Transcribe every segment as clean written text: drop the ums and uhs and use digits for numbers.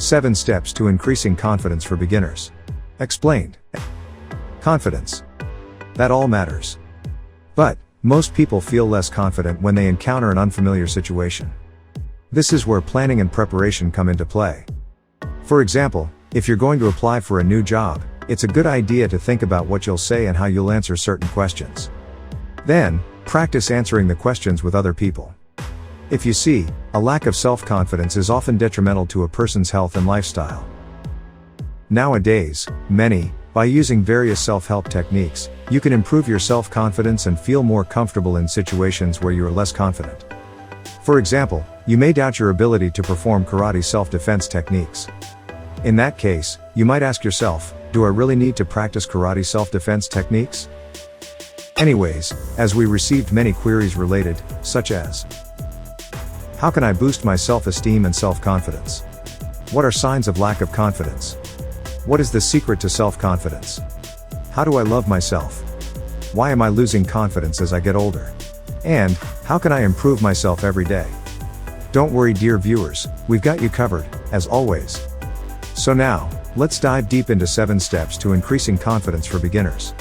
7 Steps to Increasing Confidence for Beginners. Explained. Confidence. That all matters. But, most people feel less confident when they encounter an unfamiliar situation. This is where planning and preparation come into play. For example, if you're going to apply for a new job, it's a good idea to think about what you'll say and how you'll answer certain questions. Then, practice answering the questions with other people. If you see, a lack of self-confidence is often detrimental to a person's health and lifestyle. Nowadays, by using various self-help techniques, you can improve your self-confidence and feel more comfortable in situations where you are less confident. For example, you may doubt your ability to perform karate self-defense techniques. In that case, you might ask yourself, do I really need to practice karate self-defense techniques? Anyways, as we received many queries related, such as, how can I boost my self-esteem and self-confidence? What are signs of lack of confidence? What is the secret to self-confidence? How do I love myself? Why am I losing confidence as I get older? And, how can I improve myself every day? Don't worry, dear viewers, we've got you covered, as always. So now, let's dive deep into 7 steps to increasing confidence for beginners.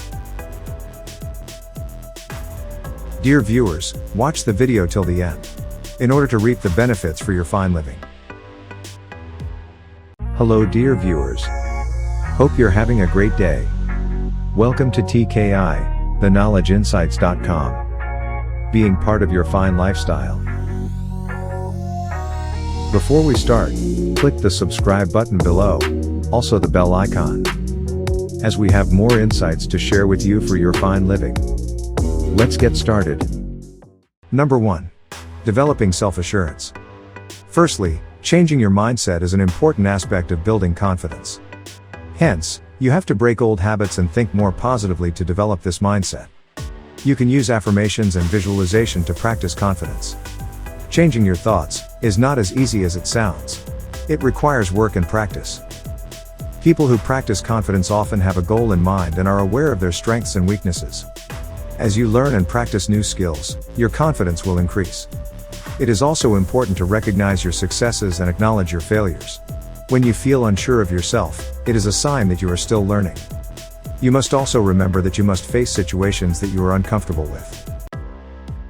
Dear viewers, watch the video till the end, in order to reap the benefits for your fine living. Hello dear viewers. Hope you're having a great day. Welcome to TKI, theknowledgeinsights.com. Being part of your fine lifestyle. Before we start, click the subscribe button below, also the bell icon, as we have more insights to share with you for your fine living. Let's get started. Number 1. Developing self-assurance. Firstly, changing your mindset is an important aspect of building confidence. Hence, you have to break old habits and think more positively to develop this mindset. You can use affirmations and visualization to practice confidence. Changing your thoughts is not as easy as it sounds. It requires work and practice. People who practice confidence often have a goal in mind and are aware of their strengths and weaknesses. As you learn and practice new skills, your confidence will increase. It is also important to recognize your successes and acknowledge your failures. When you feel unsure of yourself, it is a sign that you are still learning. You must also remember that you must face situations that you are uncomfortable with.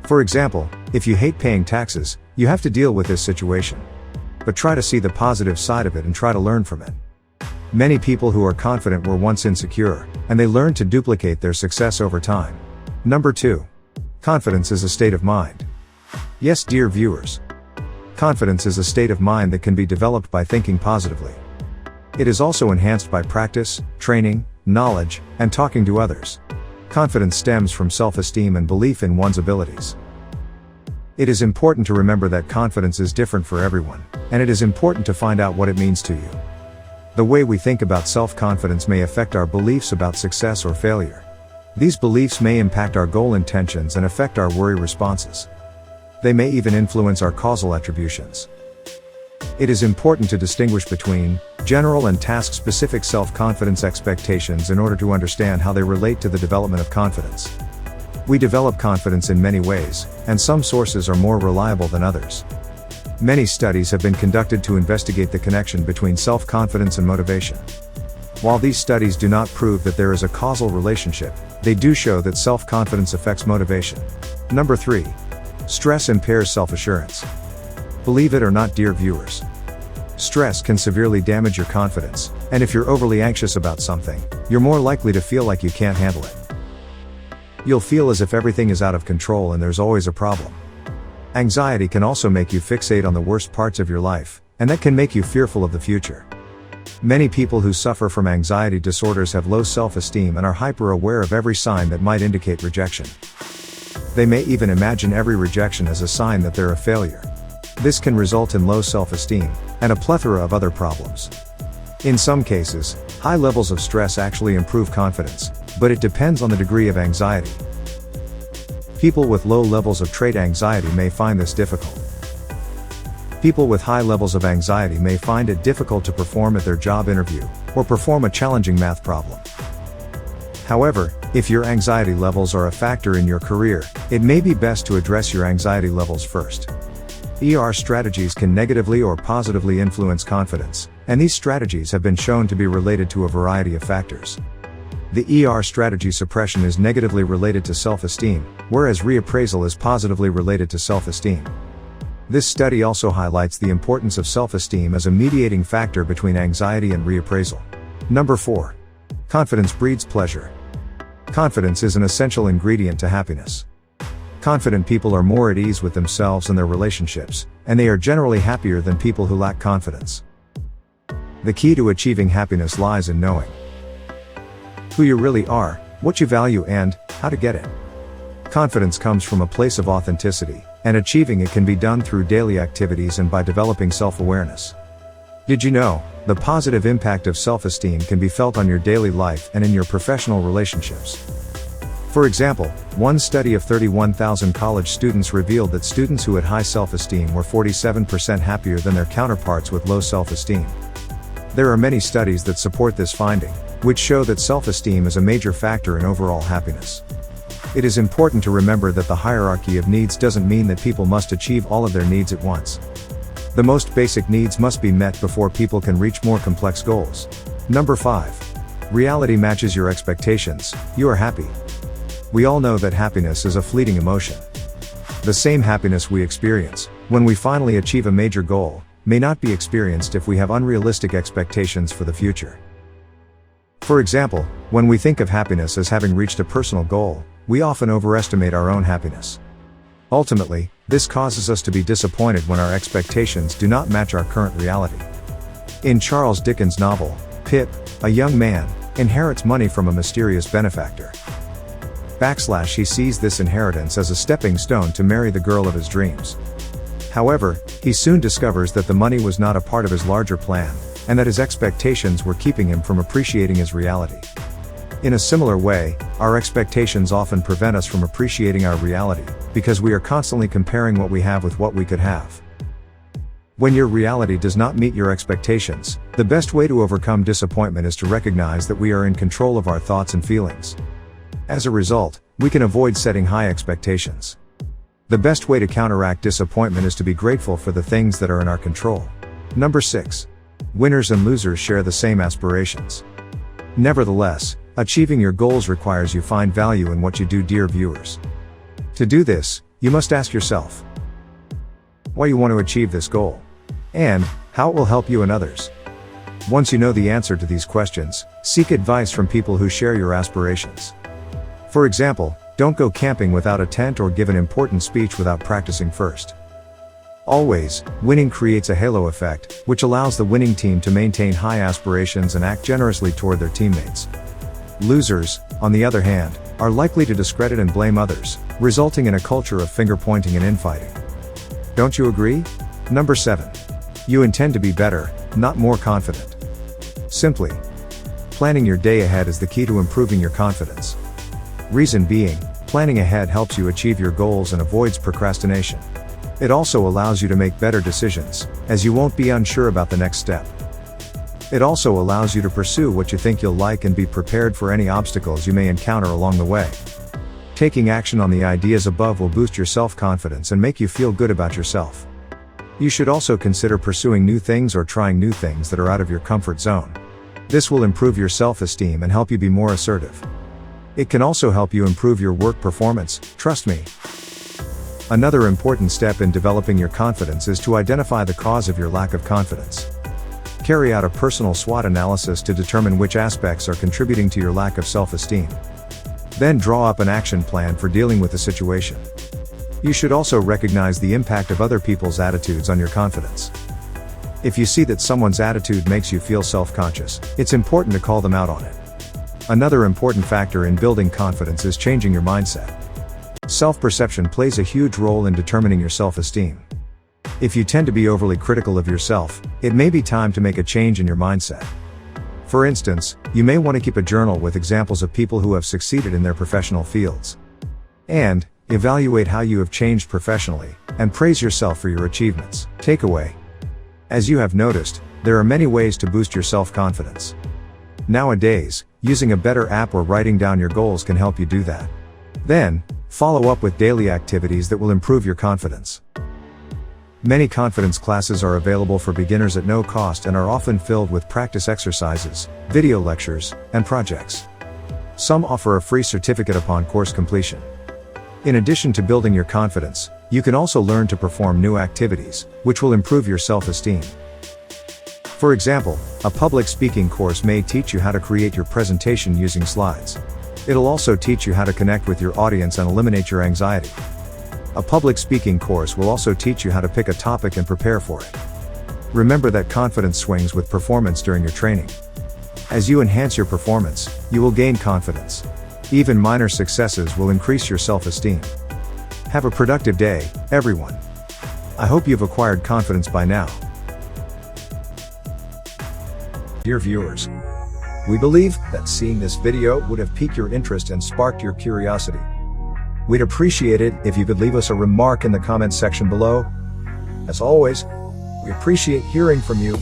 For example, if you hate paying taxes, you have to deal with this situation. But try to see the positive side of it and try to learn from it. Many people who are confident were once insecure, and they learned to duplicate their success over time. Number 2. Confidence is a state of mind. Yes, dear viewers. Confidence is a state of mind that can be developed by thinking positively. It is also enhanced by practice, training, knowledge, and talking to others. Confidence stems from self-esteem and belief in one's abilities. It is important to remember that confidence is different for everyone, and it is important to find out what it means to you. The way we think about self-confidence may affect our beliefs about success or failure. These beliefs may impact our goal intentions and affect our worry responses. They may even influence our causal attributions. It is important to distinguish between general and task-specific self-confidence expectations in order to understand how they relate to the development of confidence. We develop confidence in many ways, and some sources are more reliable than others. Many studies have been conducted to investigate the connection between self-confidence and motivation. While these studies do not prove that there is a causal relationship, they do show that self-confidence affects motivation. Number 3. Stress impairs self-assurance. Believe it or not, dear viewers, stress can severely damage your confidence, and if you're overly anxious about something, you're more likely to feel like you can't handle it. You'll feel as if everything is out of control and there's always a problem. Anxiety can also make you fixate on the worst parts of your life, and that can make you fearful of the future. Many people who suffer from anxiety disorders have low self-esteem and are hyper-aware of every sign that might indicate rejection. They may even imagine every rejection as a sign that they're a failure. This can result in low self-esteem, and a plethora of other problems. In some cases, high levels of stress actually improve confidence, but it depends on the degree of anxiety. People with low levels of trait anxiety may find this difficult. People with high levels of anxiety may find it difficult to perform at their job interview, or perform a challenging math problem. However, if your anxiety levels are a factor in your career, it may be best to address your anxiety levels first. Strategies can negatively or positively influence confidence, and these strategies have been shown to be related to a variety of factors. The strategy suppression is negatively related to self-esteem, whereas reappraisal is positively related to self-esteem. This study also highlights the importance of self-esteem as a mediating factor between anxiety and reappraisal. Number 4. Confidence breeds pleasure. Confidence is an essential ingredient to happiness. Confident people are more at ease with themselves and their relationships, and they are generally happier than people who lack confidence. The key to achieving happiness lies in knowing who you really are, what you value, and how to get it. Confidence comes from a place of authenticity, and achieving it can be done through daily activities and by developing self-awareness. Did you know, the positive impact of self-esteem can be felt on your daily life and in your professional relationships? For example, one study of 31,000 college students revealed that students who had high self-esteem were 47% happier than their counterparts with low self-esteem. There are many studies that support this finding, which show that self-esteem is a major factor in overall happiness. It is important to remember that the hierarchy of needs doesn't mean that people must achieve all of their needs at once. The most basic needs must be met before people can reach more complex goals. Number 5. Reality matches your expectations, you are happy. We all know that happiness is a fleeting emotion. The same happiness we experience when we finally achieve a major goal may not be experienced if we have unrealistic expectations for the future. For example, when we think of happiness as having reached a personal goal, we often overestimate our own happiness. Ultimately, this causes us to be disappointed when our expectations do not match our current reality. In Charles Dickens' novel, Pip, a young man inherits money from a mysterious benefactor. He sees this inheritance as a stepping stone to marry the girl of his dreams. However, he soon discovers that the money was not a part of his larger plan, and that his expectations were keeping him from appreciating his reality. In a similar way, our expectations often prevent us from appreciating our reality, because we are constantly comparing what we have with what we could have. When your reality does not meet your expectations, the best way to overcome disappointment is to recognize that we are in control of our thoughts and feelings. As a result, we can avoid setting high expectations. The best way to counteract disappointment is to be grateful for the things that are in our control. Number 6. Winners and losers share the same aspirations. Nevertheless, achieving your goals requires you find value in what you do, dear viewers. To do this, you must ask yourself why you want to achieve this goal, and how it will help you and others. Once you know the answer to these questions, seek advice from people who share your aspirations. For example, don't go camping without a tent or give an important speech without practicing first. Always, winning creates a halo effect, which allows the winning team to maintain high aspirations and act generously toward their teammates. Losers, on the other hand, are likely to discredit and blame others, resulting in a culture of finger-pointing and infighting. Don't you agree? Number 7. You intend to be better, not more confident. Simply, planning your day ahead is the key to improving your confidence. Reason being, planning ahead helps you achieve your goals and avoids procrastination. It also allows you to make better decisions, as you won't be unsure about the next step. It also allows you to pursue what you think you'll like and be prepared for any obstacles you may encounter along the way. Taking action on the ideas above will boost your self-confidence and make you feel good about yourself. You should also consider pursuing new things or trying new things that are out of your comfort zone. This will improve your self-esteem and help you be more assertive. It can also help you improve your work performance, trust me. Another important step in developing your confidence is to identify the cause of your lack of confidence. Carry out a personal SWOT analysis to determine which aspects are contributing to your lack of self-esteem. Then draw up an action plan for dealing with the situation. You should also recognize the impact of other people's attitudes on your confidence. If you see that someone's attitude makes you feel self-conscious, it's important to call them out on it. Another important factor in building confidence is changing your mindset. Self-perception plays a huge role in determining your self-esteem. If you tend to be overly critical of yourself, it may be time to make a change in your mindset. For instance, you may want to keep a journal with examples of people who have succeeded in their professional fields. And evaluate how you have changed professionally, and praise yourself for your achievements. Takeaway. As you have noticed, there are many ways to boost your self-confidence. Nowadays, using a better app or writing down your goals can help you do that. Then, follow up with daily activities that will improve your confidence. Many confidence classes are available for beginners at no cost and are often filled with practice exercises, video lectures, and projects. Some offer a free certificate upon course completion. In addition to building your confidence, you can also learn to perform new activities, which will improve your self-esteem. For example, a public speaking course may teach you how to create your presentation using slides. It'll also teach you how to connect with your audience and eliminate your anxiety. A public speaking course will also teach you how to pick a topic and prepare for it. Remember that confidence swings with performance during your training. As you enhance your performance, you will gain confidence. Even minor successes will increase your self-esteem. Have a productive day, everyone. I hope you've acquired confidence by now. Dear viewers, we believe that seeing this video would have piqued your interest and sparked your curiosity. We'd appreciate it if you could leave us a remark in the comments section below. As always, we appreciate hearing from you.